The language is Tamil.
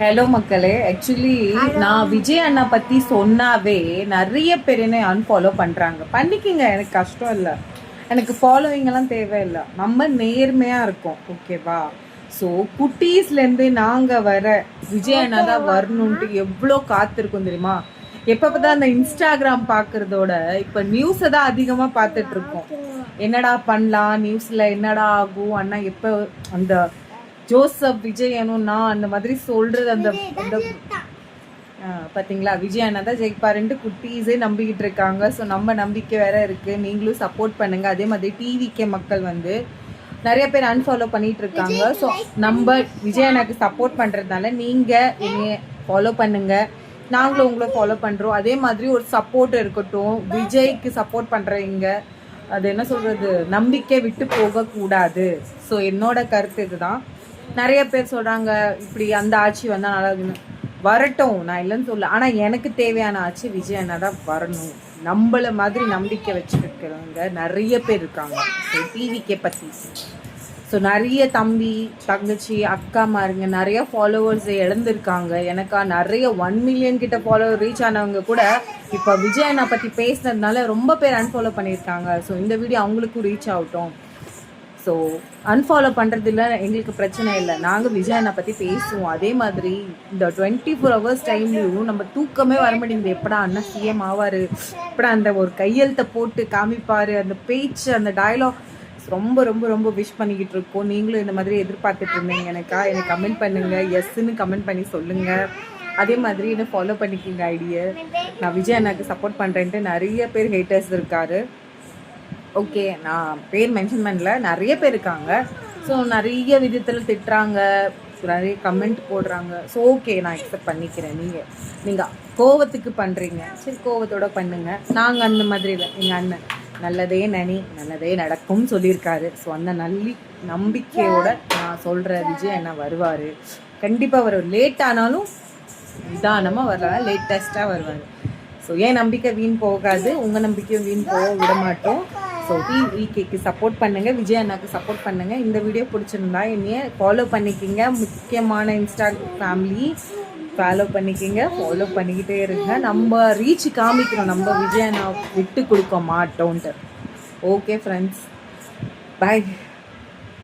ஹலோ மக்களே, ஆக்சுவலி நான் விஜய் அண்ணா பற்றி சொன்னாவே நிறைய பேர் என்ன அன்ஃபாலோ பண்ணுறாங்க. பண்ணிக்கிங்க, எனக்கு கஷ்டம் இல்லை, எனக்கு ஃபாலோவிங்கெல்லாம் தேவையில்லை. நம்ம நேர்மையாக இருக்கோம், ஓகேவா? ஸோ குட்டீஸ்லேருந்து நாங்கள் வர விஜய் அண்ணா தான் வரணுன்ட்டு எவ்வளோ காத்திருக்கோம் தெரியுமா? எப்போ பார்த்தா அந்த இன்ஸ்டாகிராம் பார்க்குறதோட இப்போ நியூஸை தான் அதிகமாக பார்த்துட்ருக்கோம். என்னடா பண்ணலாம், நியூஸில் என்னடா ஆகும், அண்ணா எப்போ அந்த ஜோசப் விஜயனும் நான் அந்த மாதிரி சொல்றது அந்த பார்த்தீங்களா, விஜய் அண்ணா தான் ஜெயிப்பாருன்ட்டு குட்டீஸே நம்பிக்கிட்டு இருக்காங்க. ஸோ நம்ம நம்பிக்கை வேற இருக்கு, நீங்களும் சப்போர்ட் பண்ணுங்க. அதே மாதிரி டிவிகே மக்கள் வந்து நிறைய பேர் அன்ஃபாலோ பண்ணிட்டு இருக்காங்க. ஸோ நம்ம விஜய் அண்ணாக்கு சப்போர்ட் பண்ணுறதுனால நீங்கள் என்னைய ஃபாலோ பண்ணுங்க, நாங்களும் உங்களை ஃபாலோ பண்ணுறோம். அதே மாதிரி ஒரு சப்போர்ட் இருக்கட்டும். விஜய்க்கு சப்போர்ட் பண்ணுறவங்க அது என்ன சொல்கிறது, நம்பிக்கை விட்டு போகக்கூடாது. ஸோ என்னோட கருத்து இதுதான். நிறைய பேர் சொல்கிறாங்க இப்படி அந்த ஆட்சி வந்தால் நல்லா வரட்டும், நான் இல்லைன்னு சொல்ல. ஆனால் எனக்கு தேவையான ஆட்சி விஜய் அண்ணா தான் வரணும். நம்மளை மாதிரி நம்பிக்கை வச்சுருக்கிறவங்க நிறைய பேர் இருக்காங்க. ஸோ டிவிக்கே பற்றி ஸோ நிறைய தம்பி தங்கச்சி அக்கா மாருங்க நிறைய ஃபாலோவர்ஸை இழந்திருக்காங்க. எனக்கா நிறைய 1 மில்லியன் கிட்ட ஃபாலோவர் ரீச் ஆனவங்க கூட இப்போ விஜய் அண்ணா பற்றி பேசுனதுனால ரொம்ப பேர் அன்ஃபாலோ பண்ணியிருக்காங்க. ஸோ இந்த வீடியோ அவங்களுக்கும் ரீச் ஆகட்டும். ஸோ அன்ஃபாலோ பண்ணுறதுல எங்களுக்கு பிரச்சனை இல்லை, நாங்கள் விஜய் அண்ணா பற்றி பேசுவோம். அதே மாதிரி இந்த 24 ஹவர்ஸ் டைம்லையும் நம்ம தூக்கமே வர மாட்டேங்குது. எப்படா அண்ணா சிஎம் ஆவார், எப்படா அந்த ஒரு கையெழுத்தை போட்டு காமிப்பார், அந்த பேச்சு அந்த டயலாக் ரொம்ப ரொம்ப ரொம்ப விஷ் பண்ணிக்கிட்டு இருக்கோம். நீங்களும் இந்த மாதிரி எதிர்பார்த்துட்டு இருந்தீங்க எனக்கு கமெண்ட் பண்ணுங்கள், எஸ்ன்னு கமெண்ட் பண்ணி சொல்லுங்கள். அதே மாதிரி என்ன ஃபாலோ பண்ணிக்கிங்க ஐடியா. நான் விஜய் அண்ணாக்கு சப்போர்ட் பண்ணுறேன்ட்டு நிறைய பேர் ஹேட்டர்ஸ் இருக்காரு. ஓகே, நான் பேர் மென்ஷன் பண்ணல, நிறைய பேர் இருக்காங்க. ஸோ நிறைய விதத்தில் திட்டுறாங்க, நிறைய கமெண்ட் போடுறாங்க. ஸோ ஓகே, நான் அக்செப்ட் பண்ணிக்கிறேன். நீங்கள் கோவத்துக்கு பண்ணுறீங்க, சரி கோவத்தோட பண்ணுங்கள். நாங்கள் அந்த மாதிரி இல்லை. எங்கள் அண்ணன் நல்லதே நல்லதே நடக்கும்னு சொல்லியிருக்காரு. ஸோ அந்த நம்பிக்கையோட நான் சொல்கிறேன், விஜய் அண்ணா வருவார். கண்டிப்பாக வருவார். லேட் ஆனாலும் நிதானமாக வரலாம், லேட்டஸ்ட்டாக வருவார். ஸோ ஏன் நம்பிக்கை வீண் போகாது, உங்கள் நம்பிக்கையும் வீண் போக விட மாட்டோம். ஸோ டிவிகேக்கு சப்போர்ட் பண்ணுங்கள், விஜய் அண்ணாக்கு சப்போர்ட் பண்ணுங்கள். இந்த வீடியோ பிடிச்சிருந்தா என்னைய ஃபாலோ பண்ணிக்கிங்க. முக்கியமான இன்ஸ்டாகிராம் ஃபேமிலி ஃபாலோ பண்ணிக்கிங்க, ஃபாலோ பண்ணிக்கிட்டே இருங்க. நம்ம ரீச் காமிக்கிறோம், நம்ம விஜய் அண்ணா விட்டு கொடுக்க மாட்டோன்ட்டு. ஓகே ஃப்ரெண்ட்ஸ், பாய்.